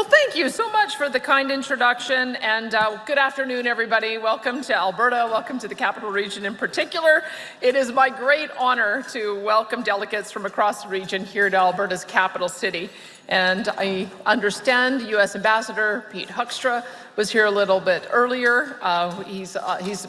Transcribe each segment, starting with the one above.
Well, thank you so much for the kind introduction, and good afternoon, everybody. Welcome to Alberta. Welcome to the Capital Region in particular. It is my great honor to welcome delegates from across the region here to Alberta's capital city. And I understand U.S. Ambassador Pete Hoekstra was here a little bit earlier. He's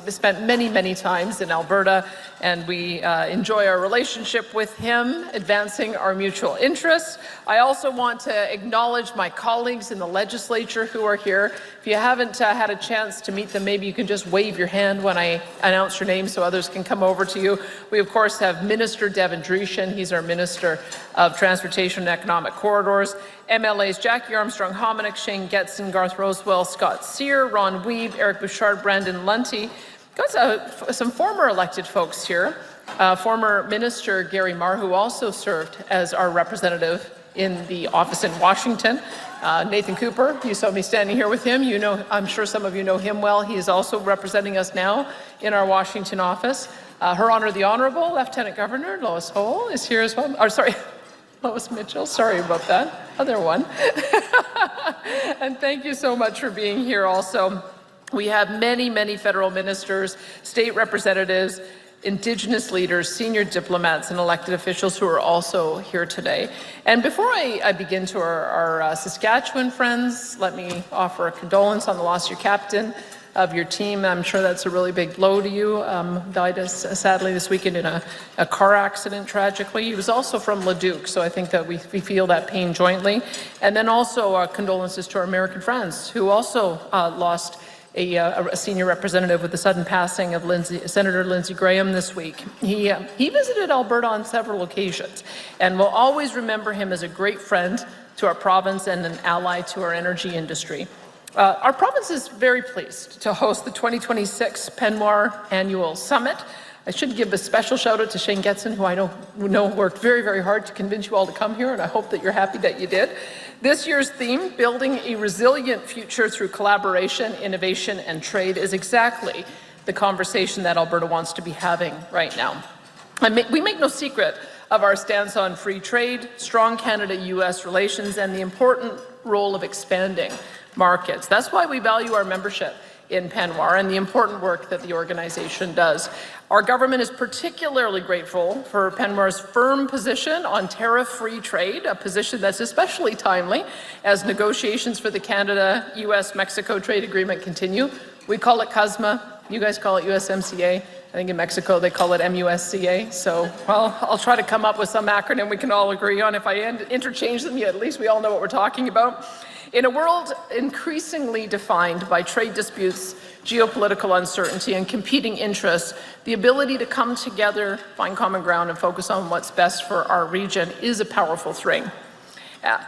spent many times in Alberta, and we enjoy our relationship with him, advancing our mutual interests. I also want to acknowledge my colleagues in the legislature who are here. If you haven't had a chance to meet them, maybe you can just wave your hand when I announce your name so others can come over to you. We, of course, have Minister Devin Dreeshen. He's our Minister of Transportation and Economic Corridors. MLAs Jackie Armstrong-Hominick, Shane Getson, Garth Rosewell, Scott Sear, Ron Weeb, Eric Bouchard, Brandon Lunty. Got some former elected folks here. Former Minister Gary Marr, who also served as our representative in the office in Washington. Nathan Cooper, you saw me standing here with him. You know, I'm sure some of you know him well. He is also representing us now in our Washington office. Her Honor, the Honourable Lieutenant Governor Lois Hole is here as well. Lois Mitchell, sorry about that, other one. And thank you so much for being here also. We have many federal ministers, state representatives, Indigenous leaders, senior diplomats, and elected officials who are also here today. And before I begin to our Saskatchewan friends, let me offer a condolence on the loss of your captain, of your team. I'm sure that's a really big blow to you. Died sadly this weekend in a car accident, tragically. He was also from Leduc, so I think that we feel that pain jointly. And then also condolences to our American friends who also lost a senior representative with the sudden passing of Senator Lindsey Graham this week. He visited Alberta on several occasions, and we'll always remember him as a great friend to our province and an ally to our energy industry. Our province is very pleased to host the 2026 Pennoir Annual Summit. I should give a special shout out to Shane Getson, who I know worked very hard to convince you all to come here, and I hope that you're happy that you did. This year's theme, Building a Resilient Future Through Collaboration, Innovation and Trade, is exactly the conversation that Alberta wants to be having right now. We make no secret of our stance on free trade, strong Canada-U.S. relations, and the important role of expanding markets. That's why we value our membership in Pennoir and the important work that the organization does. Our government is particularly grateful for Pennoir's firm position on tariff-free trade, a position that's especially timely as negotiations for the Canada-U.S.-Mexico trade agreement continue. We call it CUSMA, you guys call it USMCA. I think in Mexico they call it MUSCA. So, well, I'll try to come up with some acronym we can all agree on. If I interchange them, at least we all know what we're talking about. In a world increasingly defined by trade disputes, geopolitical uncertainty, and competing interests, the ability to come together, find common ground, and focus on what's best for our region is a powerful thing.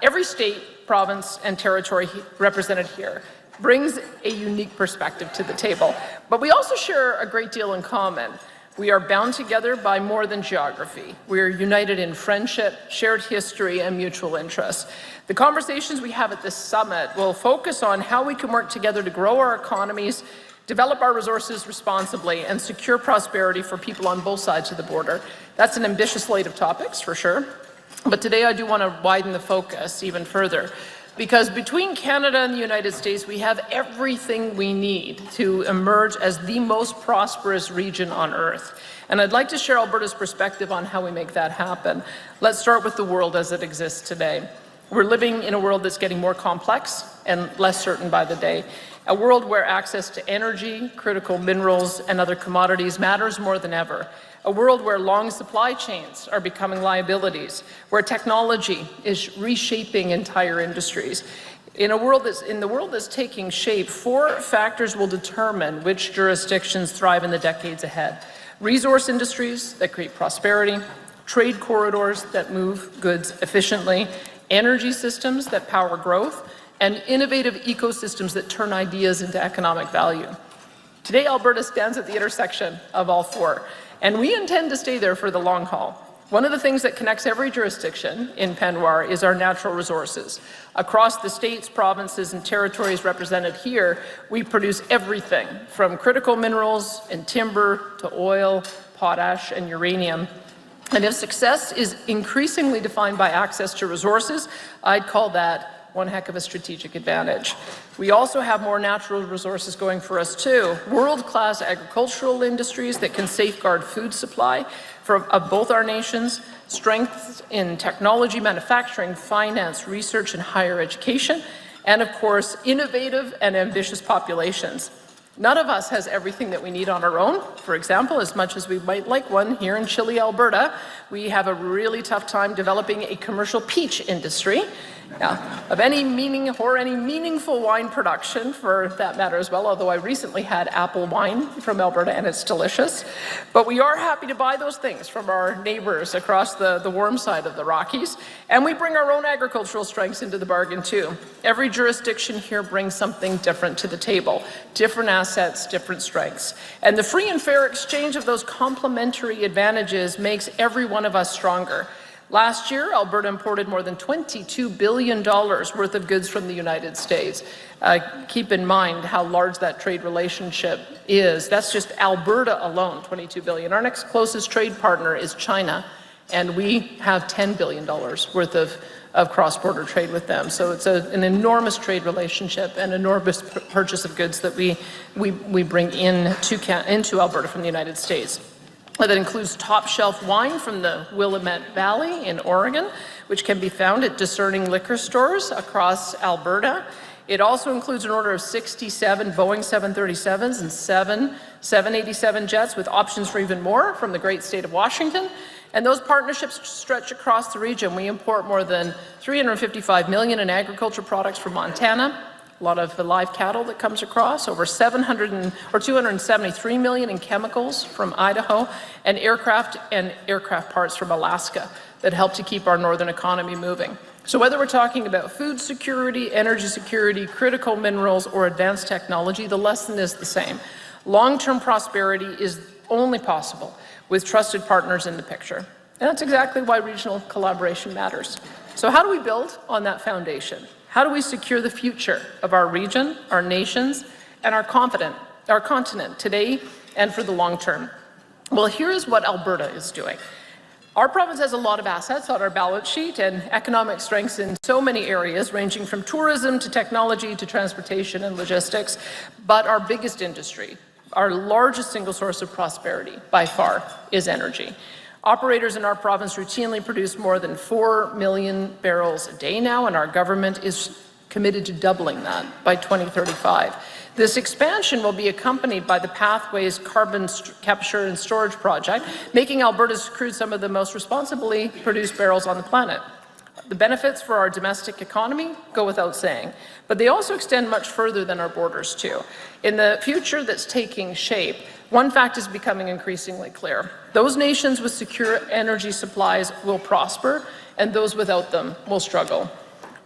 Every state, province, and territory represented here brings a unique perspective to the table, but we also share a great deal in common. We are bound together by more than geography. We are united in friendship, shared history, and mutual interests. The conversations we have at this summit will focus on how we can work together to grow our economies, develop our resources responsibly, and secure prosperity for people on both sides of the border. That's an ambitious slate of topics, for sure. But today I do want to widen the focus even further, because between Canada and the United States, we have everything we need to emerge as the most prosperous region on Earth. And I'd like to share Alberta's perspective on how we make that happen. Let's start with the world as it exists today. We're living in a world that's getting more complex and less certain by the day. A world where access to energy, critical minerals, and other commodities matters more than ever. A world where long supply chains are becoming liabilities, where technology is reshaping entire industries. In the world that's taking shape, 4 factors will determine which jurisdictions thrive in the decades ahead. Resource industries that create prosperity, trade corridors that move goods efficiently, energy systems that power growth, and innovative ecosystems that turn ideas into economic value. Today, Alberta stands at the intersection of all 4, and we intend to stay there for the long haul. One of the things that connects every jurisdiction in Pennoir is our natural resources. Across the states, provinces, and territories represented here, we produce everything from critical minerals and timber to oil, potash, and uranium. And if success is increasingly defined by access to resources, I'd call that one heck of a strategic advantage. We also have more natural resources going for us too. World-class agricultural industries that can safeguard food supply of both our nations, strengths in technology, manufacturing, finance, research, and higher education, and of course, innovative and ambitious populations. None of us has everything that we need on our own. For example, as much as we might like one here in chilly Alberta, we have a really tough time developing a commercial peach industry. Of any meaning or any meaningful wine production for that matter as well, although I recently had apple wine from Alberta and it's delicious. But we are happy to buy those things from our neighbors across the warm side of the Rockies, and we bring our own agricultural strengths into the bargain too. Every jurisdiction here brings something different to the table, different assets, different strengths. And the free and fair exchange of those complementary advantages makes every one of us stronger. Last year, Alberta imported more than $22 billion worth of goods from the United States. Keep in mind how large that trade relationship is. That's just Alberta alone, $22 billion. Our next closest trade partner is China, and we have $10 billion worth of cross-border trade with them. So it's an enormous trade relationship and enormous purchase of goods that we bring into Alberta from the United States. That includes top-shelf wine from the Willamette Valley in Oregon, which can be found at discerning liquor stores across Alberta. It also includes an order of 67 Boeing 737s and 7 787 jets with options for even more from the great state of Washington. And those partnerships stretch across the region. We import more than $355 million in agriculture products from Montana, a lot of the live cattle that comes across, over $273 million in chemicals from Idaho, and aircraft parts from Alaska that help to keep our northern economy moving. So whether we're talking about food security, energy security, critical minerals, or advanced technology, the lesson is the same. Long-term prosperity is only possible with trusted partners in the picture. And that's exactly why regional collaboration matters. So how do we build on that foundation? How do we secure the future of our region, our nations, and our continent today and for the long term? Well, here's what Alberta is doing. Our province has a lot of assets on our balance sheet and economic strengths in so many areas, ranging from tourism to technology to transportation and logistics. But our biggest industry, our largest single source of prosperity by far, is energy. Operators in our province routinely produce more than 4 million barrels a day now, and our government is committed to doubling that by 2035. This expansion will be accompanied by the Pathways Carbon Capture and Storage Project, making Alberta's crude some of the most responsibly produced barrels on the planet. The benefits for our domestic economy go without saying, but they also extend much further than our borders too. In the future that's taking shape, one fact is becoming increasingly clear. Those nations with secure energy supplies will prosper, and those without them will struggle.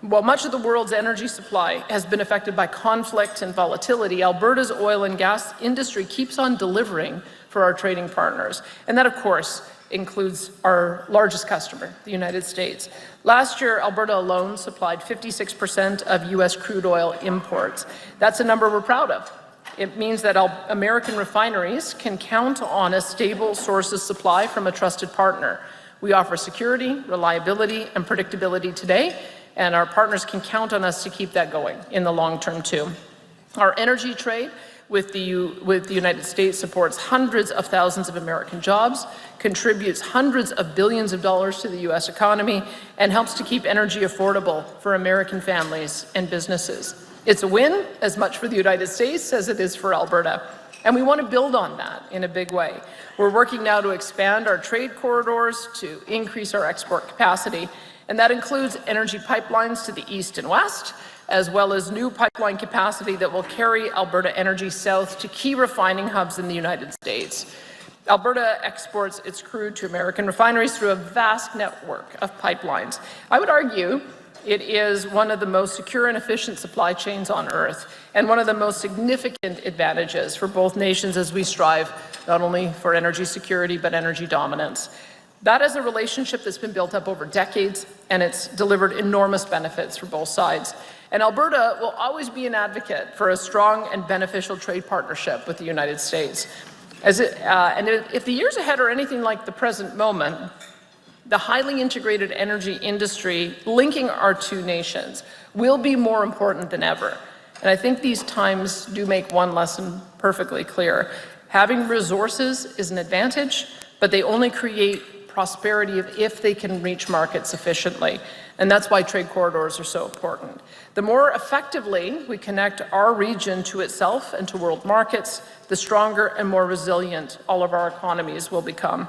While much of the world's energy supply has been affected by conflict and volatility, Alberta's oil and gas industry keeps on delivering for our trading partners. And that, of course, includes our largest customer, the United States. Last year, Alberta alone supplied 56% of U.S. crude oil imports. That's a number we're proud of. It means that American refineries can count on a stable source of supply from a trusted partner. We offer security, reliability, and predictability today, and our partners can count on us to keep that going in the long term too. Our energy trade with the United States supports hundreds of thousands of American jobs, contributes hundreds of billions of dollars to the U.S. economy, and helps to keep energy affordable for American families and businesses. It's a win as much for the United States as it is for Alberta, and we want to build on that in a big way. We're working now to expand our trade corridors, to increase our export capacity, and that includes energy pipelines to the east and west, as well as new pipeline capacity that will carry Alberta energy south to key refining hubs in the United States. Alberta exports its crude to American refineries through a vast network of pipelines. I would argue it is one of the most secure and efficient supply chains on Earth, and one of the most significant advantages for both nations as we strive not only for energy security, but energy dominance. That is a relationship that's been built up over decades, and it's delivered enormous benefits for both sides. And Alberta will always be an advocate for a strong and beneficial trade partnership with the United States. If the years ahead are anything like the present moment, the highly integrated energy industry linking our two nations will be more important than ever. And I think these times do make one lesson perfectly clear. Having resources is an advantage, but they only create prosperity if they can reach markets efficiently. And that's why trade corridors are so important. The more effectively we connect our region to itself and to world markets, the stronger and more resilient all of our economies will become.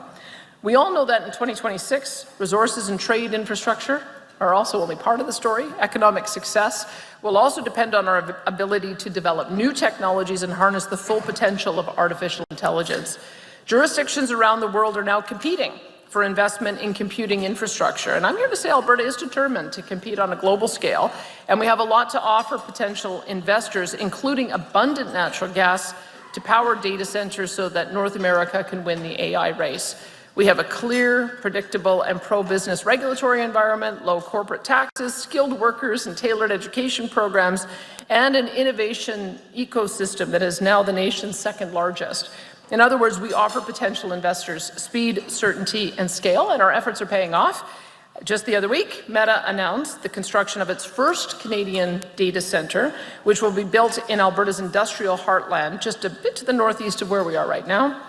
We all know that in 2026, resources and trade infrastructure are also only part of the story. Economic success will also depend on our ability to develop new technologies and harness the full potential of artificial intelligence. Jurisdictions around the world are now competing for investment in computing infrastructure. And I'm here to say Alberta is determined to compete on a global scale, and we have a lot to offer potential investors, including abundant natural gas to power data centers so that North America can win the AI race. We have a clear, predictable, and pro-business regulatory environment, low corporate taxes, skilled workers and tailored education programs, and an innovation ecosystem that is now the nation's second largest. In other words, we offer potential investors speed, certainty, and scale, and our efforts are paying off. Just the other week, Meta announced the construction of its first Canadian data center, which will be built in Alberta's industrial heartland, just a bit to the northeast of where we are right now.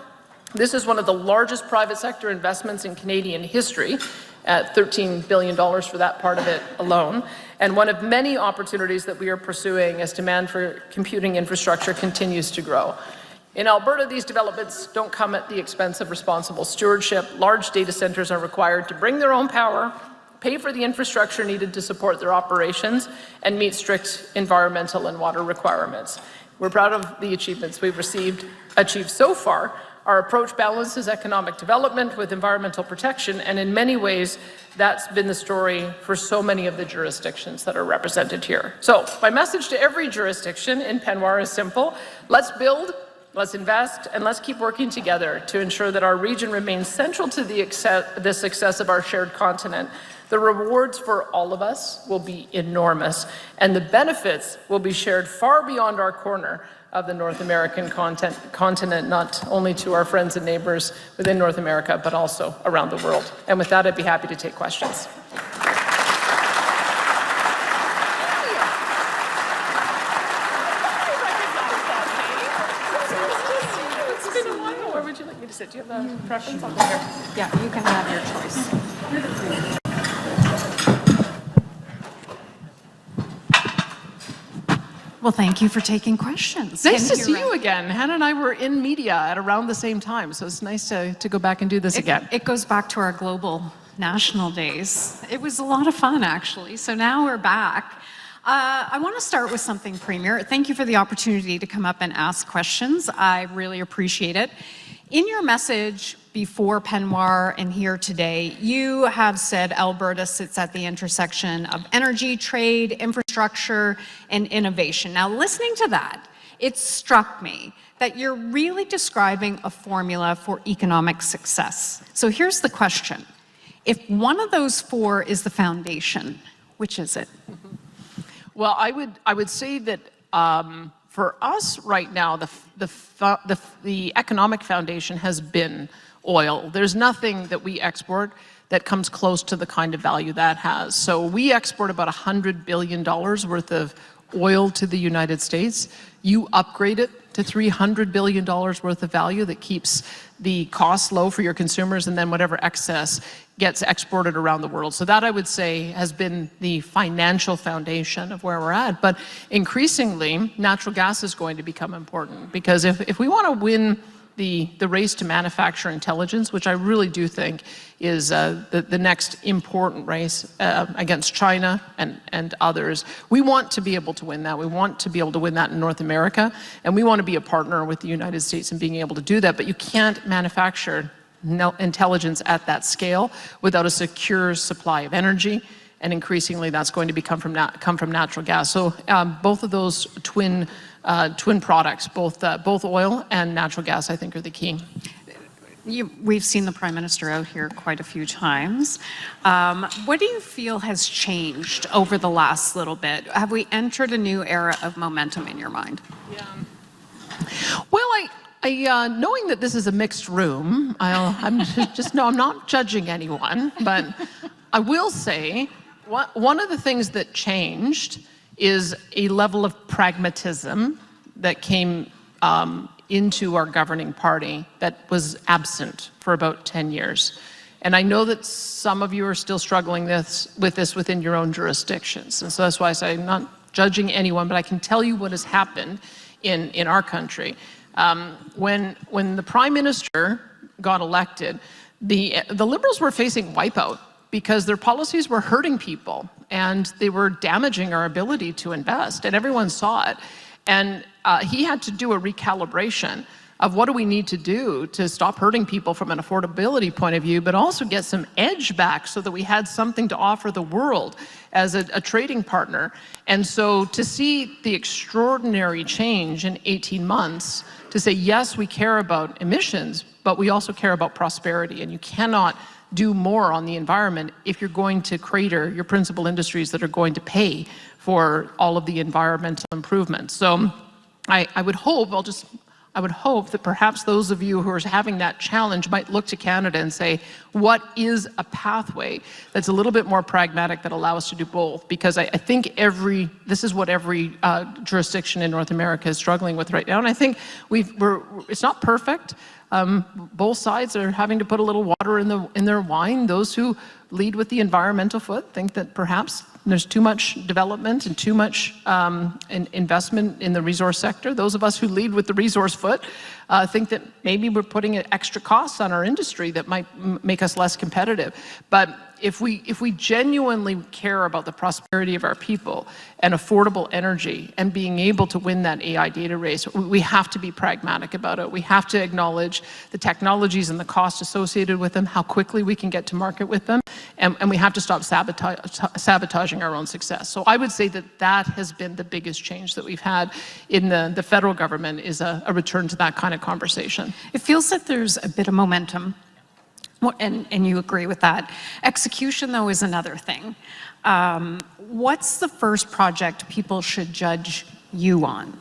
This is one of the largest private sector investments in Canadian history, at $13 billion for that part of it alone, and one of many opportunities that we are pursuing as demand for computing infrastructure continues to grow. In Alberta, these developments don't come at the expense of responsible stewardship. Large data centers are required to bring their own power, pay for the infrastructure needed to support their operations, and meet strict environmental and water requirements. We're proud of the achievements we've achieved so far. Our approach balances economic development with environmental protection, and in many ways, that's been the story for so many of the jurisdictions that are represented here. So, my message to every jurisdiction in Penwar is simple. Let's build, let's invest, and let's keep working together to ensure that our region remains central to the success of our shared continent. The rewards for all of us will be enormous, and the benefits will be shared far beyond our corner of the North American continent, not only to our friends and neighbors within North America, but also around the world. And with that, I'd be happy to take questions. It's been a while. Where would you like me to sit? Do you have a preference? I'll go here. Yeah, you can have your choice. Well, thank you for taking questions. Nice to see you again. Hannah and I were in media at around the same time, so it's nice to go back and do this again. It goes back to our global national days. It was a lot of fun, actually. So now we're back. I want to start with something, Premier. Thank you for the opportunity to come up and ask questions. I really appreciate it. In your message before Penwar and here today, you have said Alberta sits at the intersection of energy, trade, infrastructure, and innovation. Now, listening to that, it struck me that you're really describing a formula for economic success. So here's the question. If one of those four is the foundation, which is it? Well, I would say that for us right now, the economic foundation has been oil. There's nothing that we export that comes close to the kind of value that has. So we export about $100 billion worth of oil to the United States. You upgrade it to $300 billion worth of value that keeps the costs low for your consumers, and then whatever excess gets exported around the world. So that, I would say, has been the financial foundation of where we're at. But increasingly, natural gas is going to become important, because if we want to win the race to manufacture intelligence, which I really do think is the next important race against China and others, we want to be able to win that. We want to be able to win that in North America, and we want to be a partner with the United States in being able to do that. But you can't manufacture intelligence at that scale without a secure supply of energy, and increasingly that's going to come from natural gas. So both of those twin products, both oil and natural gas, I think, are the key. We've seen the Prime Minister out here quite a few times. What do you feel has changed over the last little bit? Have we entered a new era of momentum in your mind? Yeah. Well, Knowing that this is a mixed room, I'm not judging anyone, but I will say one of the things that changed is a level of pragmatism that came into our governing party that was absent for about 10 years. And I know that some of you are still struggling with this within your own jurisdictions. And so that's why I say I'm not judging anyone, but I can tell you what has happened in our country. When the Prime Minister got elected, the Liberals were facing wipeout because their policies were hurting people and they were damaging our ability to invest, and everyone saw it. And he had to do a recalibration of what do we need to do to stop hurting people from an affordability point of view, but also get some edge back so that we had something to offer the world as a trading partner. And so to see the extraordinary change in 18 months, to say, yes, we care about emissions, but we also care about prosperity, and you cannot do more on the environment if you're going to crater your principal industries that are going to pay for all of the environmental improvements. So I would hope that perhaps those of you who are having that challenge might look to Canada and say, what is a pathway that's a little bit more pragmatic that allows us to do both? Because I think this is what every jurisdiction in North America is struggling with right now. And I think it's not perfect. Both sides are having to put a little water in their wine. Those who lead with the environmental foot think that perhaps there's too much development and too much investment in the resource sector. Those of us who lead with the resource foot think that maybe we're putting extra costs on our industry that might make us less competitive. But if we genuinely care about the prosperity of our people and affordable energy and being able to win that AI data race, we have to be pragmatic about it. We have to acknowledge the technologies and the costs associated with them, how quickly we can get to market with them, and we have to stop sabotaging our own success. So I would say that has been the biggest change that we've had in the federal government, is a return to that kind of conversation. It feels that there's a bit of momentum. And you agree with that. Execution, though, is another thing. What's the first project people should judge you on?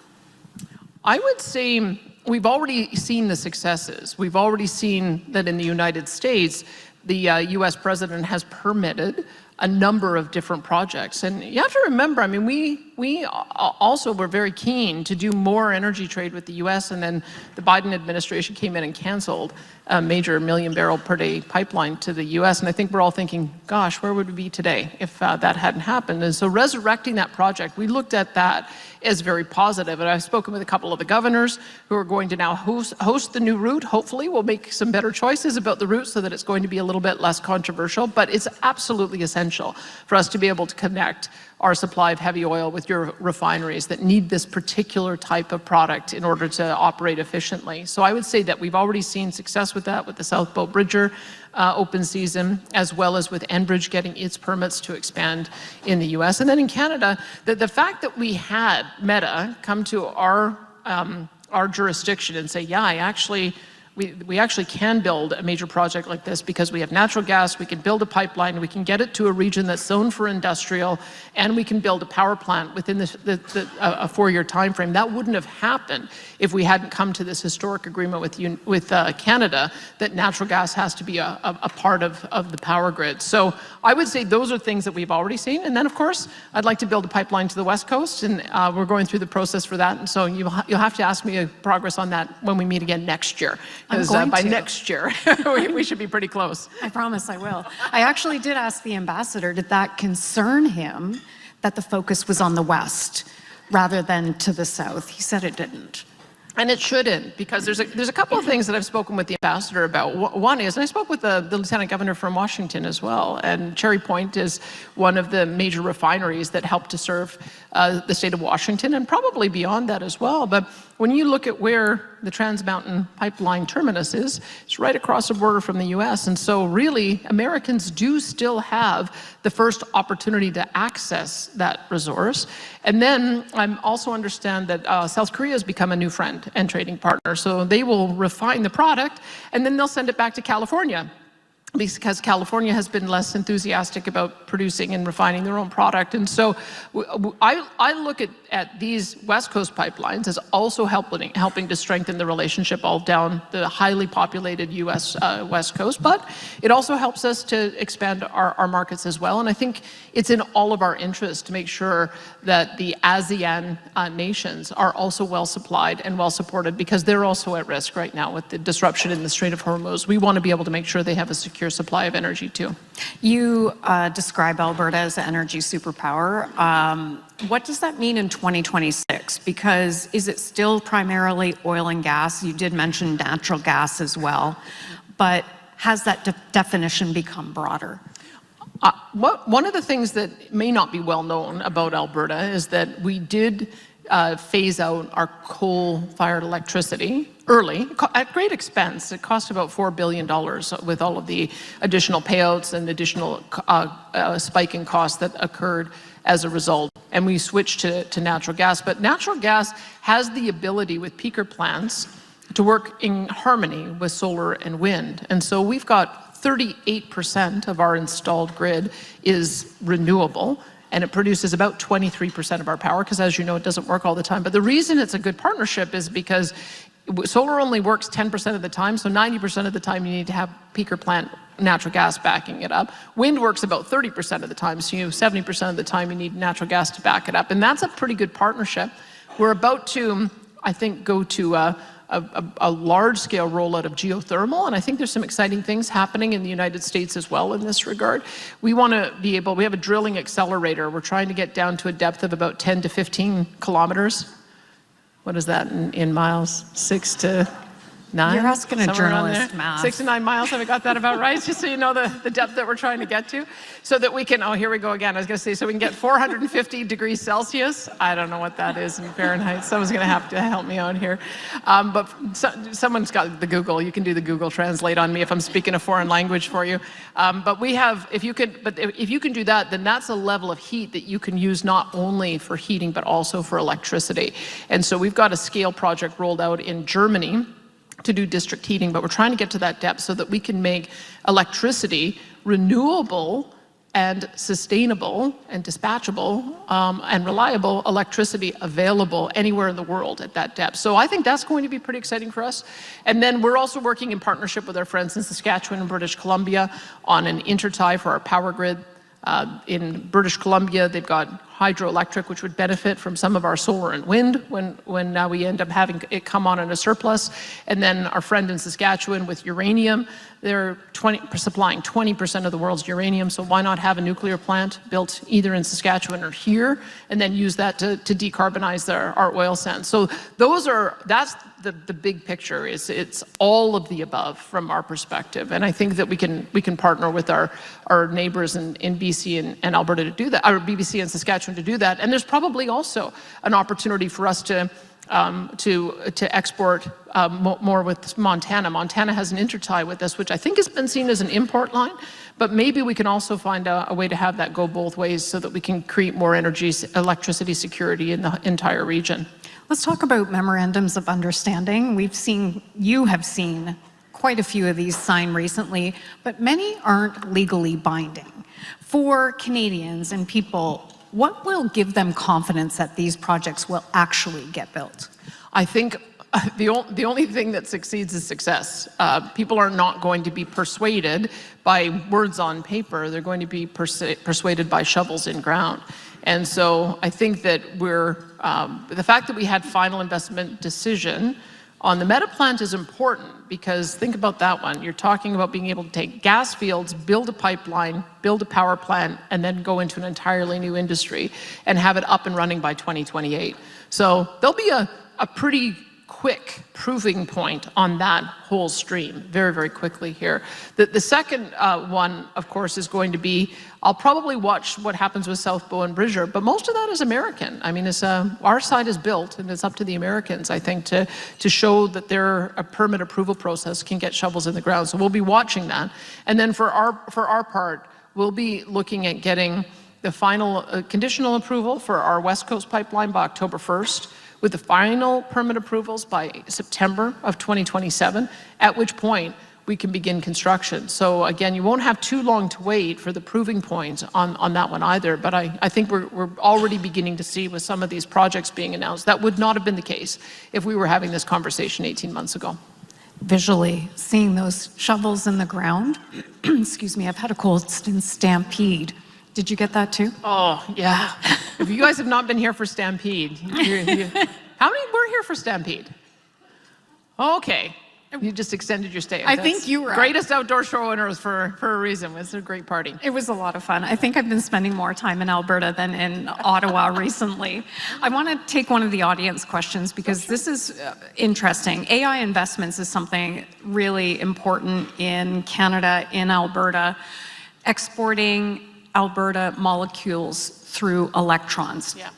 I would say we've already seen the successes. We've already seen that in the United States, the U.S. president has permitted a number of different projects. And you have to remember, I mean, we also were very keen to do more energy trade with the U.S., and then the Biden administration came in and canceled a major million-barrel-per-day pipeline to the U.S., and I think we're all thinking, gosh, where would we be today if that hadn't happened? And so resurrecting that project, we looked at that as very positive, and I've spoken with a couple of the governors who are going to now host the new route. Hopefully we'll make some better choices about the route so that it's going to be a little bit less controversial, but it's absolutely essential for us to be able to connect our supply of heavy oil with your refineries that need this particular type of product in order to operate efficiently. So I would say that we've already seen success with that, with the South Bow Bridger open season, as well as with Enbridge getting its permits to expand in the US. And then in Canada, the fact that we had Meta come to our jurisdiction and say, yeah, we actually can build a major project like this because we have natural gas, we can build a pipeline, we can get it to a region that's zoned for industrial, and we can build a power plant within a 4-year time frame. That wouldn't have happened if we hadn't come to this historic agreement with Canada that natural gas has to be a part of the power grid. So I would say those are things that we've already seen. And then, of course, I'd like to build a pipeline to the West Coast, and we're going through the process for that. And so you'll have to ask me progress on that when we meet again next year. Because by next year, we should be pretty close. I promise I will. I actually did ask the ambassador, did that concern him that the focus was on the West rather than to the South? He said it didn't. And it shouldn't, because there's a couple of things that I've spoken with the ambassador about. One is, and I spoke with the lieutenant governor from Washington as well, and Cherry Point is one of the major refineries that help to serve the state of Washington, and probably beyond that as well. But when you look at where the Trans Mountain Pipeline terminus is, it's right across the border from the US. And so really, Americans do still have the first opportunity to access that resource. And then I also understand that South Korea has become a new friend and trading partner. So they will refine the product, and then they'll send it back to California. because California has been less enthusiastic about producing and refining their own product. And so I look at these West Coast pipelines as also helping to strengthen the relationship all down the highly populated U.S. West Coast, but it also helps us to expand our markets as well. And I think it's in all of our interests to make sure that the ASEAN nations are also well supplied and well supported, because they're also at risk right now with the disruption in the Strait of Hormuz. We want to be able to make sure they have a secure supply of energy too. You describe Alberta as an energy superpower. What does that mean in 2026? Because is it still primarily oil and gas? You did mention natural gas as but has that definition become broader? One of the things that may not be well known about Alberta is that we did phase out our coal-fired electricity early, at great expense. It cost about $4 billion with all of the additional payouts and additional spike in costs that occurred as a result. And we switched to natural gas. But natural gas has the ability with peaker plants to work in harmony with solar and wind. And so we've got 38% of our installed grid is renewable, and it produces about 23% of our power, because as you know, it doesn't work all the time. But the reason it's a good partnership is because solar only works 10% of the time, so 90% of the time you need to have peaker plant natural gas backing it up. Wind works about 30% of the time, so 70% of the time you need natural gas to back it up. And that's a pretty good partnership. We're about to, I think, go to a large-scale rollout of geothermal, and I think there's some exciting things happening in the United States as well in this regard. We want to be able, we have a drilling accelerator. We're trying to get down to a depth of about 10 to 15 kilometers. What is that in miles? 6 to 9? You're asking a journalist math. 6 to 9 miles, have I got that about right? Just so you know the depth that we're trying to get to. So that we can, oh, here we go again. I was going to say, so we can get 450 degrees Celsius. I don't know what that is in Fahrenheit. Someone's going to have to help me out here. But someone's got the Google. You can do the Google Translate on me if I'm speaking a foreign language for you. But we have, if you can do that, then that's a level of heat that you can use not only for heating, but also for electricity. And so we've got a scale project rolled out in Germany to do district heating, but we're trying to get to that depth so that we can make electricity renewable and sustainable and dispatchable and reliable electricity available anywhere in the world at that depth. So I think that's going to be pretty exciting for us. And then we're also working in partnership with our friends in Saskatchewan and British Columbia on an intertie for our power grid. In British Columbia, they've got hydroelectric, which would benefit from some of our solar and wind when now we end up having it come on in a surplus. And then our friend in Saskatchewan with uranium, they're supplying 20% of the world's uranium, so why not have a nuclear plant built either in Saskatchewan or here, and then use that to decarbonize our oil sands. So that's the big picture. It's all of the above from our perspective, and I think that we can partner with our neighbors in BC and Alberta to do that, or BC and Saskatchewan to do that. And there's probably also an opportunity for us to export more with Montana. Montana has an intertie with us, which I think has been seen as an import line, but maybe we can also find a way to have that go both ways so that we can create more electricity security in the entire region. Let's talk about memorandums of understanding. You have seen quite a few of these signed recently, but many aren't legally binding. For Canadians and people, what will give them confidence that these projects will actually get built? I think the only thing that succeeds is success. People are not going to be persuaded by words on paper. They're going to be persuaded by shovels in ground. And so I think that the fact that we had final investment decision on the Meta plant is important, because think about that one. You're talking about being able to take gas fields, build a pipeline, build a power plant, and then go into an entirely new industry and have it up and running by 2028. So there'll be a pretty quick proving point on that whole stream very, very quickly here. The second one, of course, is going to be, I'll probably watch what happens with South Bow and Bridger, but most of that is American. I mean, our side is built, and it's up to the Americans, I think, to show that a permit approval process can get shovels in the ground. So we'll be watching that. And then for our part, we'll be looking at getting the final conditional approval for our West Coast pipeline by October 1st, with the final permit approvals by September of 2027, at which point we can begin construction. So again, you won't have too long to wait for the proving point on that one either. But I think we're already beginning to see with some of these projects being announced, that would not have been the case if we were having this conversation 18 months ago. Visually, seeing those shovels in the ground, excuse me, I've had a cold stampede. Did you get that too? Oh, yeah. If you guys have not been here for Stampede, how many were here for Stampede? Okay. You just extended your stay. I think you were. Greatest outdoor show owners for a reason. It was a great party. It was a lot of fun. I think I've been spending more time in Alberta than in Ottawa recently. I want to take one of the audience questions because this is interesting. AI investments is something really important in Canada, in Alberta, exporting Alberta molecules through electrons. Yeah.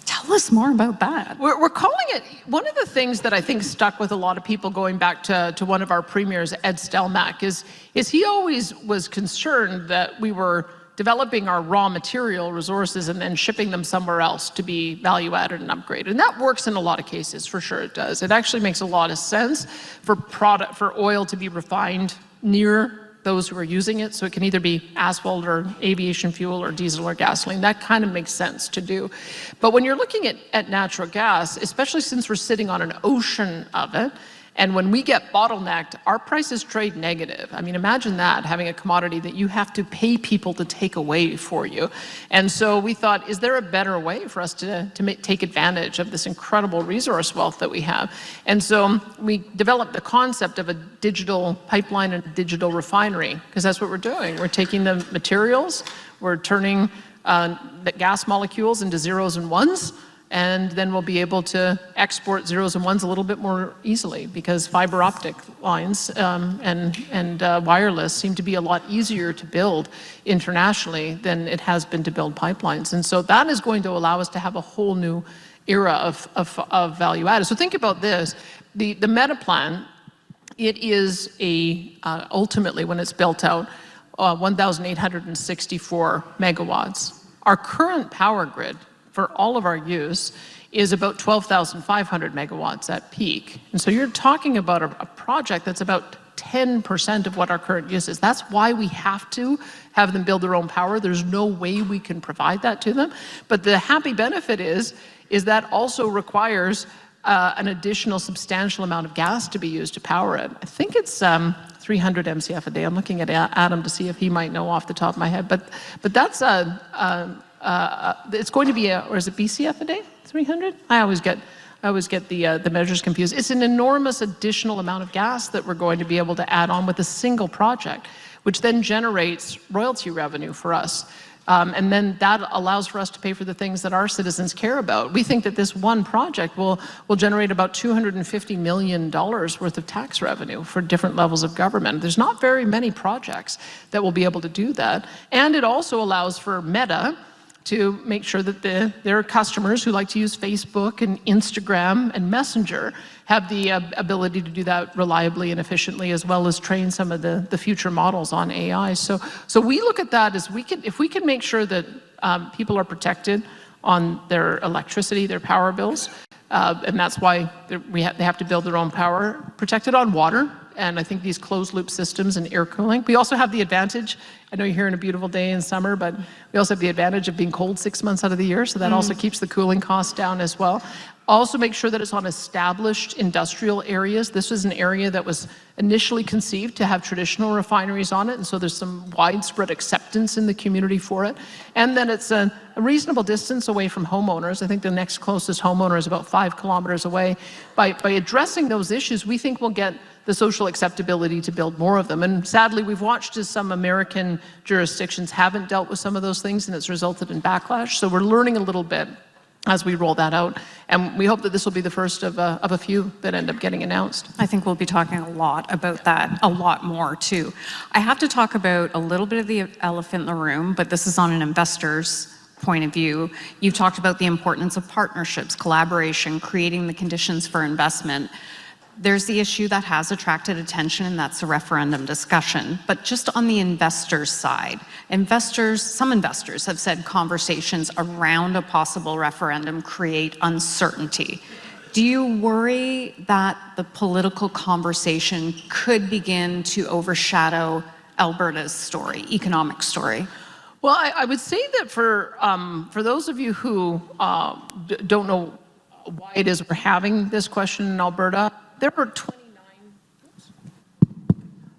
Tell us more about that. We're calling it, one of the things that I think stuck with a lot of people going back to one of our premiers, Ed Stelmach, is he always was concerned that we were developing our raw material resources and then shipping them somewhere else to be value added and upgraded. And that works in a lot of cases, for sure it does. It actually makes a lot of sense for oil to be refined near those who are using it, so it can either be asphalt or aviation fuel or diesel or gasoline. That kind of makes sense to do. But when you're looking at natural gas, especially since we're sitting on an ocean of it, and when we get bottlenecked, our prices trade negative. I mean, imagine that, having a commodity that you have to pay people to take away for you. And so we thought, is there a better way for us to take advantage of this incredible resource wealth that we have? And so we developed the concept of a digital pipeline and a digital refinery, because that's what we're doing. We're taking the materials, we're turning the gas molecules into zeros and ones, and then we'll be able to export zeros and ones a little bit more easily, because fiber optic lines and wireless seem to be a lot easier to build internationally than it has been to build pipelines. And so that is going to allow us to have a whole new era of value added. So think about this, the Meta plan, it is ultimately, when it's built out, 1,864 megawatts. Our current power grid for all of our use is about 12,500 megawatts at peak. And so you're talking about a project that's about 10% of what our current use is. That's why we have to have them build their own power. There's no way we can provide that to them. But the happy benefit is that also requires an additional substantial amount of gas to be used to power it. I think it's 300 MCF a day. I'm looking at Adam to see if he might know off the top of my head. But that's it's going to be or is it BCF a day? 300? I always get the measures confused. It's an enormous additional amount of gas that we're going to be able to add on with a single project, which then generates royalty revenue for us. And then that allows for us to pay for the things that our citizens care about. We think that this one project will generate about $250 million worth of tax revenue for different levels of government. There's not very many projects that will be able to do that. And it also allows for Meta to make sure that their customers who like to use Facebook and Instagram and Messenger have the ability to do that reliably and efficiently, as well as train some of the future models on AI. So we look at that as if we can make sure that people are protected on their electricity, their power bills, and that's why they have to build their own power, protected on water. And I think these closed loop systems and air cooling. We also have the advantage, I know you're here on a beautiful day in summer, but we also have the advantage of being cold 6 months out of the year, so that also keeps the cooling costs down as well. Also make sure that it's on established industrial areas. This was an area that was initially conceived to have traditional refineries on it, and so there's some widespread acceptance in the community for it. And then it's a reasonable distance away from homeowners. I think the next closest homeowner is about 5 kilometers away. By addressing those issues, we think we'll get the social acceptability to build more of them. And sadly, we've watched as some American jurisdictions haven't dealt with some of those things, and it's resulted in backlash. So we're learning a little bit as we roll that out. And we hope that this will be the first of a few that end up getting announced. I think we'll be talking a lot about that, a lot more too. I have to talk about a little bit of the elephant in the room, but this is on an investor's point of view. You've talked about the importance of partnerships, collaboration, creating the conditions for investment. There's the issue that has attracted attention, and that's a referendum discussion. But just on the investors' side, some investors have said conversations around a possible referendum create uncertainty. Do you worry that the political conversation could begin to overshadow Alberta's story, economic story? Well, I would say that for those of you who don't know why it is we're having this question in Alberta, there are 29,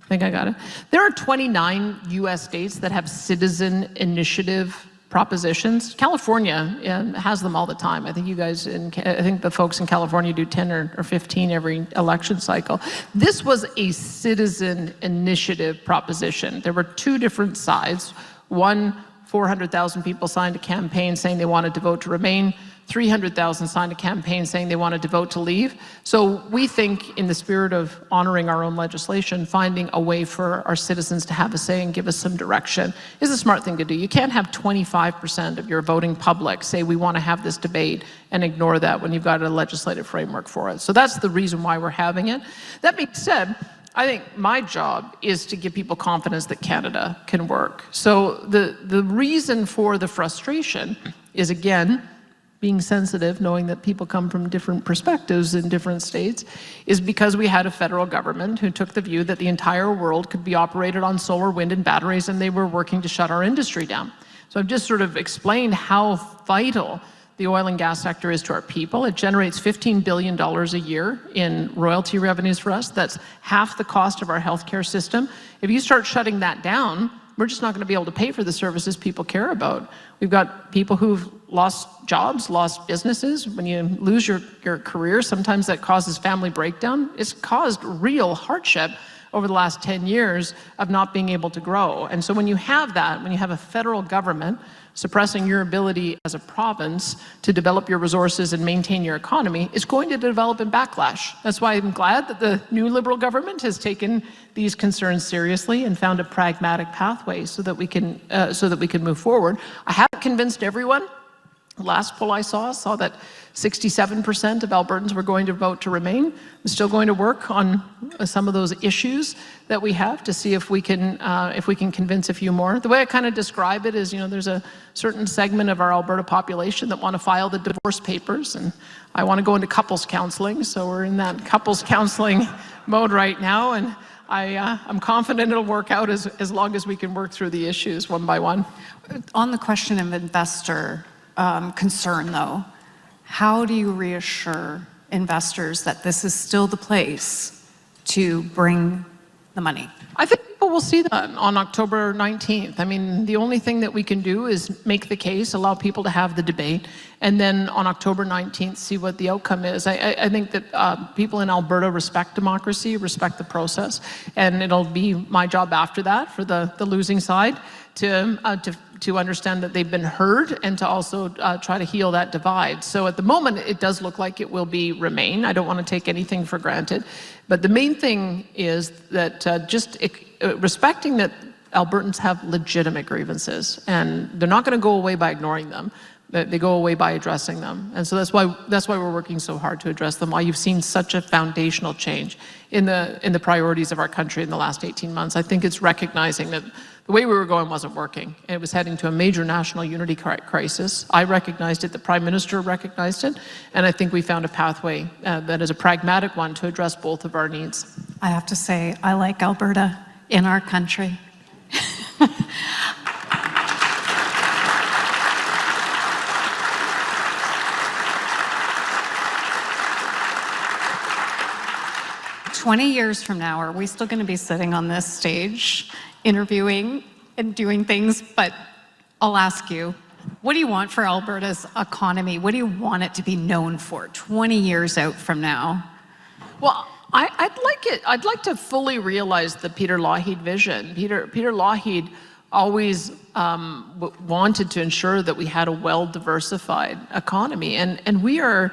I think I got it. There are 29 U.S. states that have citizen initiative propositions. California has them all the time. I think you guys, I think the folks in California do 10 or 15 every election cycle. This was a citizen initiative proposition. There were two different sides. One, 400,000 people signed a campaign saying they wanted to vote to remain. 300,000 signed a campaign saying they wanted to vote to leave. So we think, in the spirit of honoring our own legislation, finding a way for our citizens to have a say and give us some direction is a smart thing to do. You can't have 25% of your voting public say we want to have this debate and ignore that when you've got a legislative framework for it. So that's the reason why we're having it. That being said, I think my job is to give people confidence that Canada can work. So the reason for the frustration is, again, being sensitive, knowing that people come from different perspectives in different states, is because we had a federal government who took the view that the entire world could be operated on solar, wind, and batteries, and they were working to shut our industry down. So I've just sort of explained how vital the oil and gas sector is to our people. It generates $15 billion a year in royalty revenues for us. That's half the cost of our healthcare system. If you start shutting that down, we're just not going to be able to pay for the services people care about. We've got people who've lost jobs, lost businesses. When you lose your career, sometimes that causes family breakdown. It's caused real hardship over the last 10 years of not being able to grow. And so when you have that, when you have a federal government suppressing your ability as a province to develop your resources and maintain your economy, it's going to develop in backlash. That's why I'm glad that the new Liberal government has taken these concerns seriously and found a pragmatic pathway so that we can move forward. I haven't convinced everyone. The last poll I saw that 67% of Albertans were going to vote to remain. I'm still going to work on some of those issues that we have to see if we can convince a few more. The way I kind of describe it is, there's a certain segment of our Alberta population that want to file the divorce papers, and I want to go into couples counseling, so we're in that couples counseling mode right now, and I'm confident it'll work out as long as we can work through the issues one by one. On the question of investor concern, though, how do you reassure investors that this is still the place to bring the money? I think people will see that on October 19th. I mean, the only thing that we can do is make the case, allow people to have the debate, and then on October 19th, see what the outcome is. I think that people in Alberta respect democracy, respect the process, and it'll be my job after that for the losing side to understand that they've been heard and to also try to heal that divide. So at the moment, it does look like it will be remain. I don't want to take anything for granted. But the main thing is that respecting that Albertans have legitimate grievances, and they're not going to go away by ignoring them. They go away by addressing them. And so that's why we're working so hard to address them, why you've seen such a foundational change in the priorities of our country in the last 18 months. I think it's recognizing that the way we were going wasn't working. It was heading to a major national unity crisis. I recognized it, the Prime Minister recognized it, and I think we found a pathway that is a pragmatic one to address both of our needs. I have to say, I like Alberta in our country. 20 years from now, are we still going to be sitting on this stage interviewing and doing things? But I'll ask you, what do you want for Alberta's economy? What do you want it to be known for 20 years out from now? Well, I'd like to fully realize the Peter Lougheed vision. Peter Lougheed always wanted to ensure that we had a well-diversified economy, and we are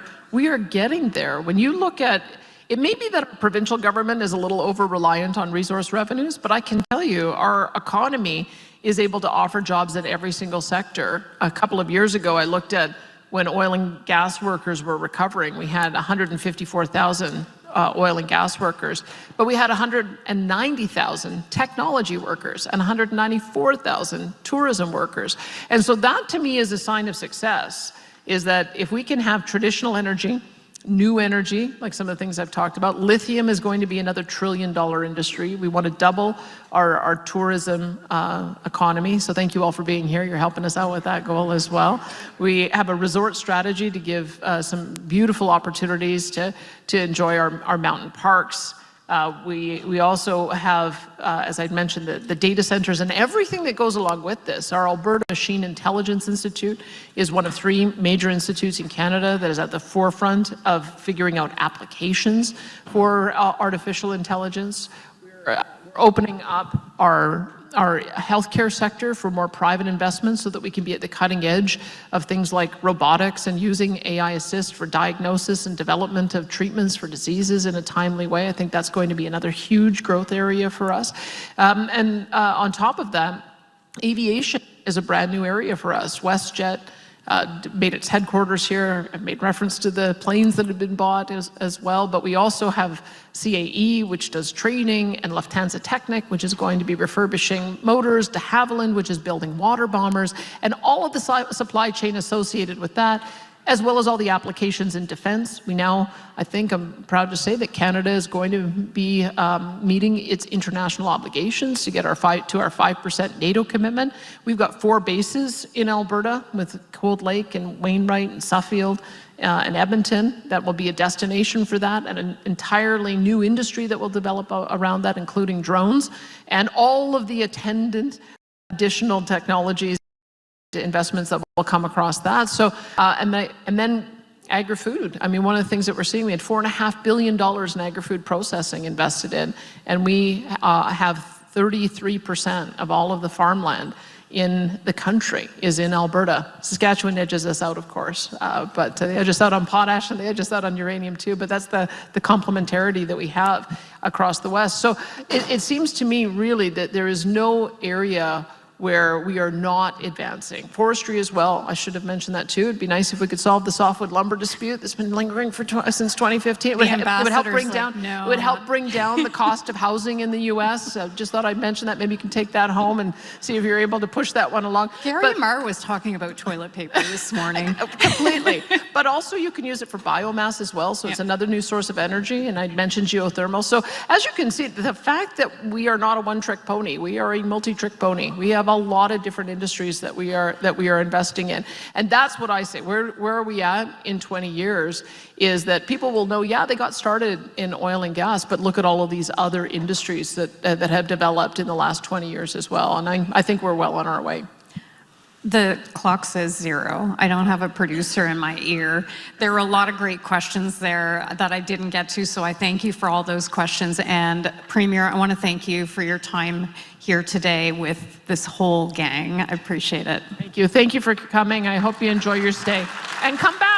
getting there. When you look at it, may be that our provincial government is a little over-reliant on resource revenues, but I can tell you our economy is able to offer jobs in every single sector. A couple of years ago, I looked at when oil and gas workers were recovering. We had 154,000 oil and gas workers, but we had 190,000 technology workers and 194,000 tourism workers. And so that, to me, is a sign of success, is that if we can have traditional energy, new energy, like some of the things I've talked about. Lithium is going to be another $1 trillion industry. We want to double our tourism economy. So thank you all for being here. You're helping us out with that goal as well. We have a resort strategy to give some beautiful opportunities to enjoy our mountain parks. We also have, as I'd mentioned, the data centers and everything that goes along with this. Our Alberta Machine Intelligence Institute is one of 3 major institutes in Canada that is at the forefront of figuring out applications for artificial intelligence. We're opening up our healthcare sector for more private investments so that we can be at the cutting edge of things like robotics and using AI assist for diagnosis and development of treatments for diseases in a timely way. I think that's going to be another huge growth area for us. On top of that, aviation is a brand new area for us. WestJet made its headquarters here. I've made reference to the planes that have been bought as well, but we also have CAE, which does training, and Lufthansa Technik, which is going to be refurbishing motors, de Havilland, which is building water bombers, and all of the supply chain associated with that, as well as all the applications in defense. We now, I think I'm proud to say that Canada is going to be meeting its international obligations to get to our 5% NATO commitment. We've got 4 bases in Alberta with Cold Lake and Wainwright and Suffield and Edmonton. That will be a destination for that, and an entirely new industry that will develop around that, including drones and all of the attendant additional technologies, investments that will come across that. So, and then agri-food. I mean, one of the things that we're seeing, we had $4.5 billion in agri-food processing invested in, and we have 33% of all of the farmland in the country is in Alberta. Saskatchewan edges us out, of course, but they edge us out on potash and they edge us out on uranium too, but that's the complementarity that we have across the West. So it seems to me really that there is no area where we are not advancing. Forestry as well, I should have mentioned that too. It'd be nice if we could solve the softwood lumber dispute that's been lingering since 2015. It would help bring down the cost of housing in the U.S. Just thought I'd mention that. Maybe you can take that home and see if you're able to push that one along. Gary Marr was talking about toilet paper this morning. Completely. But also you can use it for biomass as well, so it's another new source of energy, and I mentioned geothermal. So as you can see, the fact that we are not a one-trick pony, we are a multi-trick pony. We have a lot of different industries that we are investing in, and that's what I say. Where are we at in 20 years? Is that people will know, yeah, they got started in oil and gas, but look at all of these other industries that have developed in the last 20 years as well, and I think we're well on our way. The clock says 0. I don't have a producer in my ear. There were a lot of great questions there that I didn't get to, so I thank you for all those questions. And Premier, I want to thank you for your time here today with this whole gang. I appreciate it. Thank you. Thank you for coming. I hope you enjoy your stay. And come back.